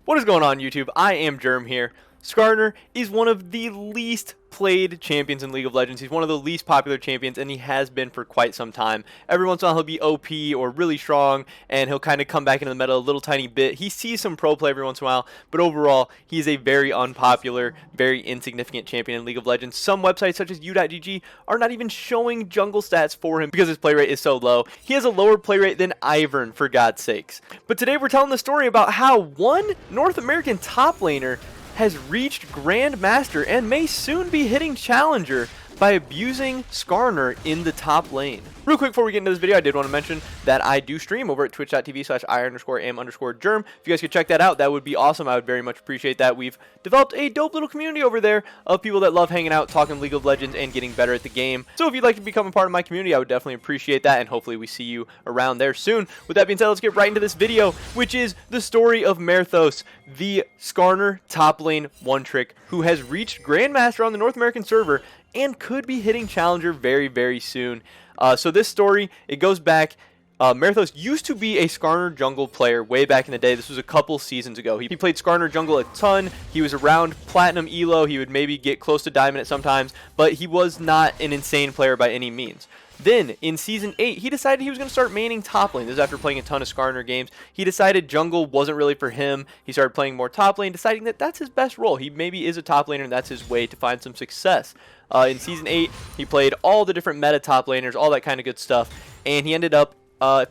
What is going on, YouTube? I am Germ here. SKARNER is one of the least played champions in League of Legends. He's one of the least popular champions, and he has been for quite some time. Every once in a while, he'll be OP or really strong, and he'll kind of come back into the meta a little tiny bit. He sees some pro play every once in a while, but overall, he's a very unpopular, very insignificant champion in League of Legends. Some websites, such as U.GG, are not even showing jungle stats for him because his play rate is so low. He has a lower play rate than Ivern, for God's sakes. But today, we're telling the story about how one North American top laner has reached grandmaster and may soon be hitting challenger by abusing SKARNER in the top lane. Real quick before we get into this video, I did want to mention that I do stream over at twitch.tv/I_am_germ. If you guys could check that out, that would be awesome. I would very much appreciate that. We've developed a dope little community over there of people that love hanging out, talking League of Legends, and getting better at the game. So if you'd like to become a part of my community, I would definitely appreciate that, and hopefully we see you around there soon. With that being said, let's get right into this video, which is the story of Merthos, the SKARNER top lane one-trick, who has reached grandmaster on the North American server and could be hitting challenger very, very soon. So this story, it goes back. Merthos used to be a SKARNER jungle player way back in the day. This was a couple seasons ago. He played SKARNER jungle a ton. He was around Platinum Elo. He would maybe get close to Diamond at sometimes, but he was not an insane player by any means. Then, in Season 8, he decided he was going to start maining top lane. This is after playing a ton of SKARNER games. He decided jungle wasn't really for him. He started playing more top lane, deciding that that's his best role. He maybe is a top laner, and that's his way to find some success. In Season 8, he played all the different meta top laners, all that kind of good stuff, and he ended up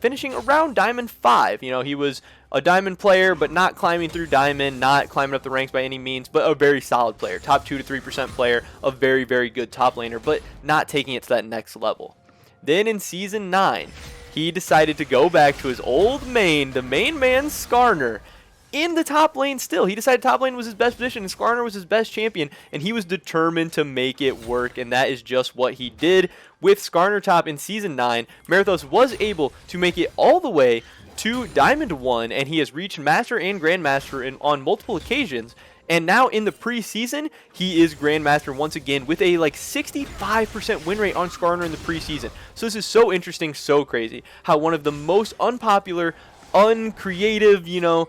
finishing around Diamond 5. You know, he was a Diamond player, but not climbing through Diamond, not climbing up the ranks by any means, but a very solid player. Top 2 to 3% player, a very, very good top laner, but not taking it to that next level. Then in Season 9, he decided to go back to his old main, the main man SKARNER, in the top lane still. He decided top lane was his best position and SKARNER was his best champion, and he was determined to make it work, and that is just what he did. With SKARNER top in Season 9, Merthos was able to make it all the way to Diamond 1, and he has reached Master and Grandmaster on multiple occasions. And now in the preseason, he is Grandmaster once again with a like 65% win rate on SKARNER in the preseason. So this is so interesting, so crazy, how one of the most unpopular, uncreative, you know,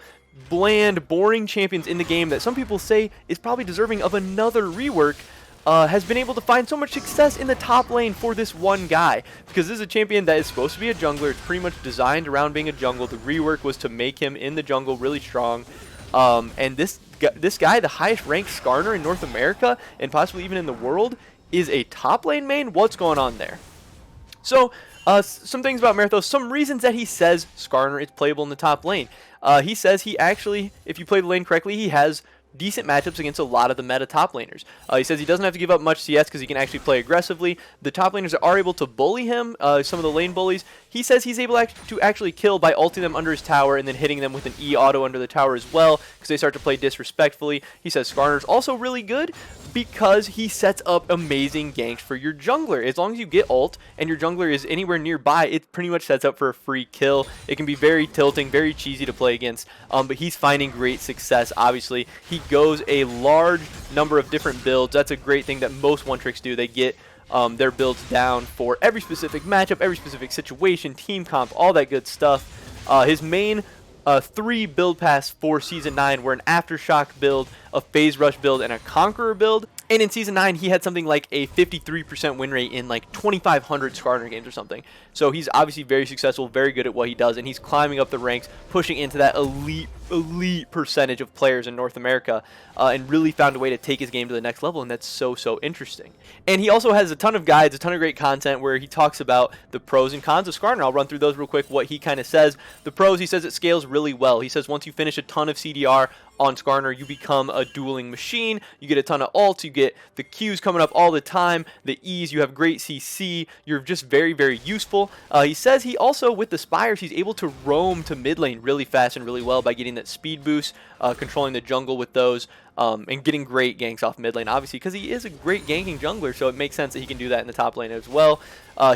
bland, boring champions in the game that some people say is probably deserving of another rework has been able to find so much success in the top lane for this one guy. Because this is a champion that is supposed to be a jungler. It's pretty much designed around being a jungle. The rework was to make him in the jungle really strong. And this guy, the highest ranked SKARNER in North America and possibly even in the world, is a top lane main. What's going on there? So, some things about Merthos, some reasons that he says SKARNER is playable in the top lane. He says he actually, if you play the lane correctly, he has decent matchups against a lot of the meta top laners. He says he doesn't have to give up much CS because he can actually play aggressively. The top laners are able to bully him, some of the lane bullies. He says he's able to actually kill by ulting them under his tower and then hitting them with an E auto under the tower as well because they start to play disrespectfully. He says SKARNER's also really good because he sets up amazing ganks for your jungler. As long as you get ult and your jungler is anywhere nearby, it pretty much sets up for a free kill. It can be very tilting, very cheesy to play against, but he's finding great success, obviously. He goes a large number of different builds. That's a great thing that most one-tricks do. They get their builds down for every specific matchup, every specific situation, team comp, all that good stuff. His main 3 build paths for Season 9 were an Aftershock build, a Phase Rush build, and a Conqueror build. And in Season 9, he had something like a 53% win rate in like 2,500 SKARNER games or something. So he's obviously very successful, very good at what he does, and he's climbing up the ranks, pushing into that elite percentage of players in North America, and really found a way to take his game to the next level, and that's so interesting. And he also has a ton of guides, a ton of great content where he talks about the pros and cons of SKARNER. I'll run through those real quick, what he kind of says. The pros, he says it scales really well. He says once you finish a ton of CDR on SKARNER, you become a dueling machine. You get a ton of ults, you get the Qs coming up all the time, the Es, you have great CC, you're just very, very useful. He says he also, with the Spires, he's able to roam to mid lane really fast and really well by getting that speed boost, controlling the jungle with those. and getting great ganks off mid lane, obviously, because he is a great ganking jungler, so it makes sense that he can do that in the top lane as well.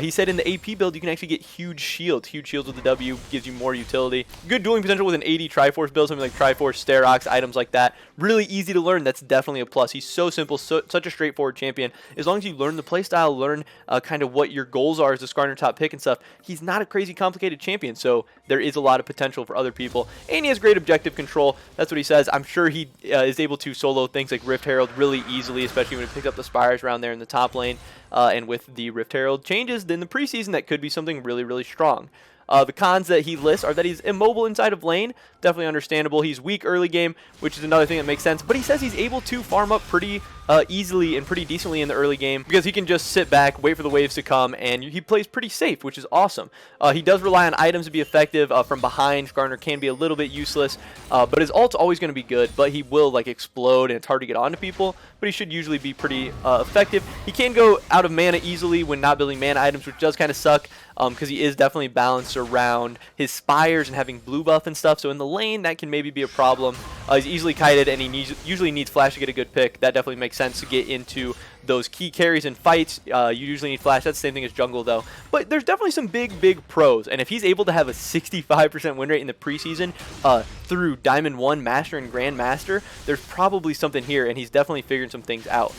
He said in the AP build, you can actually get huge shields. Huge shields with the W gives you more utility. Good dueling potential with an 80 Triforce build, something like Triforce, Sterox, items like that. Really easy to learn. That's definitely a plus. He's so simple, such a straightforward champion. As long as you learn the playstyle, learn kind of what your goals are as a Skarner top pick and stuff, he's not a crazy complicated champion, so there is a lot of potential for other people. And he has great objective control. That's what he says. I'm sure he is able to solo things like Rift Herald really easily, especially when he picks up the Spires around there in the top lane. And with the Rift Herald changes in the preseason, that could be something really, really strong. The cons that he lists are that he's immobile inside of lane. Definitely understandable. He's weak early game, which is another thing that makes sense. But he says he's able to farm up pretty easily and pretty decently in the early game because he can just sit back, wait for the waves to come, and he plays pretty safe, which is awesome. He does rely on items to be effective. From behind, Skarner can be a little bit useless, but his ult's always going to be good, but he will like explode, and it's hard to get onto people, but he should usually be pretty effective. He can go out of mana easily when not building mana items, which does kind of suck because he is definitely balanced around his Spires and having blue buff and stuff, so in the lane, that can maybe be a problem. He's easily kited, and he usually needs flash to get a good pick. That definitely makes sense to get into those key carries in fights. You usually need flash. That's the same thing as jungle, though. But there's definitely some big pros, and if he's able to have a 65% win rate in the preseason through Diamond 1, Master, and Grandmaster, there's probably something here, and he's definitely figuring some things out.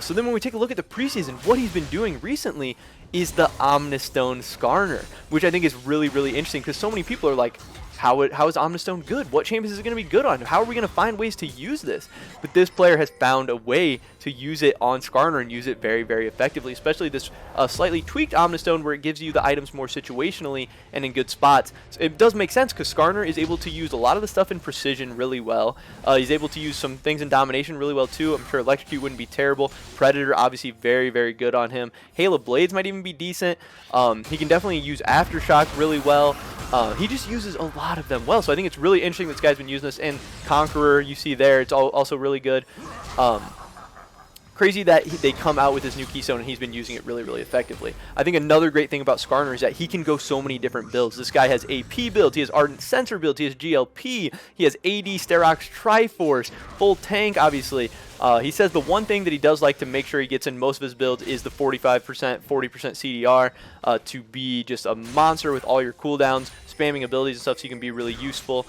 So then when we take a look at the preseason, what he's been doing recently is the Omnistone Skarner, which I think is really interesting because so many people are like, how is Omnistone good? What champions is it going to be good on? How are we going to find ways to use this? But this player has found a way to use it on Skarner and use it very effectively, especially this slightly tweaked Omnistone where it gives you the items more situationally and in good spots. So it does make sense because Skarner is able to use a lot of the stuff in precision really well. He's able to use some things in domination really well too. I'm sure Electrocute wouldn't be terrible. Predator obviously very good on him. Hail of Blades might even be decent. He can definitely use Aftershock really well. He just uses a lot of them well, so I think it's really interesting this guy's been using this. And Conqueror, you see there, it's also really good. Crazy that they come out with this new keystone and he's been using it really effectively. I think another great thing about Skarner is that he can go so many different builds. This guy has AP builds, he has Ardent Sensor builds, he has GLP, he has AD, Sterox, Triforce, full tank obviously. He says the one thing that he does like to make sure he gets in most of his builds is the 45%, 40% CDR to be just a monster with all your cooldowns, spamming abilities and stuff so you can be really useful.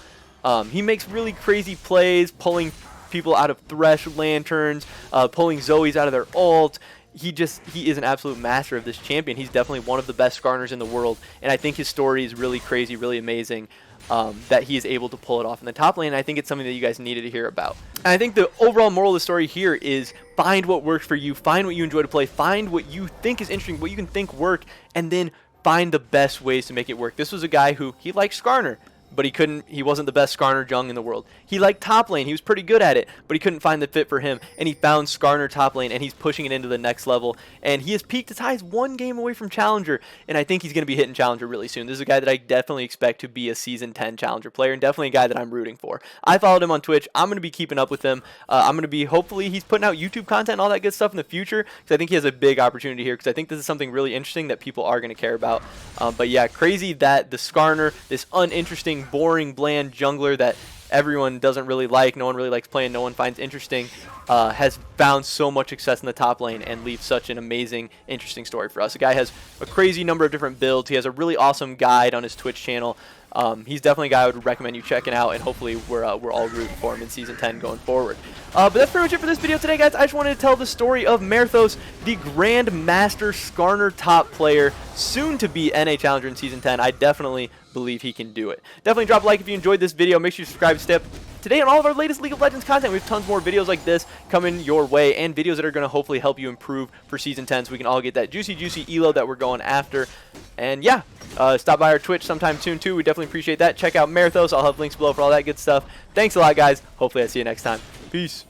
He makes really crazy plays, pulling people out of Thresh lanterns, pulling Zoes out of their ult. He is an absolute master of this champion. He's definitely one of the best Skarners in the world, and I think his story is really crazy, really amazing. That he is able to pull it off in the top lane, and I think it's something that you guys needed to hear about. And I think the overall moral of the story here is find what works for you, find what you enjoy to play, find what you think is interesting, what you can think work, and then find the best ways to make it work. This was a guy who, he liked Skarner, but he wasn't the best Skarner jung in the world. He liked top lane, he was pretty good at it, but he couldn't find the fit for him, and he found Skarner top lane, and he's pushing it into the next level, and he has peaked as high as 1 game away from Challenger, and I think he's going to be hitting Challenger really soon. This is a guy that I definitely expect to be a Season 10 Challenger player, and definitely a guy that I'm rooting for. I followed him on Twitch. I'm going to be keeping up with him. I'm going to be, hopefully, he's putting out YouTube content and all that good stuff in the future, because I think he has a big opportunity here, because I think this is something really interesting that people are going to care about. But yeah, crazy that the Skarner, this uninteresting, boring, bland jungler that everyone doesn't really like, no one really likes playing, no one finds interesting, has found so much success in the top lane and leaves such an amazing, interesting story for us. The guy has a crazy number of different builds. He has a really awesome guide on his Twitch channel. He's definitely a guy I would recommend you checking out, and hopefully we're all rooting for him in Season 10 going forward. But that's pretty much it for this video today, guys. I just wanted to tell the story of Merthos, the Grandmaster Skarner top player, soon to be NA Challenger in Season 10. I definitely believe he can do it. Definitely drop a like if you enjoyed this video. Make sure you subscribe to stay up today on all of our latest League of Legends content. We have tons more videos like this coming your way, and videos that are going to hopefully help you improve for Season 10 so we can all get that juicy elo that we're going after. And yeah, stop by our Twitch sometime soon too. We definitely appreciate that. Check out Merthos. I'll have links below for all that good stuff. Thanks a lot, guys. Hopefully I see you next time. Peace.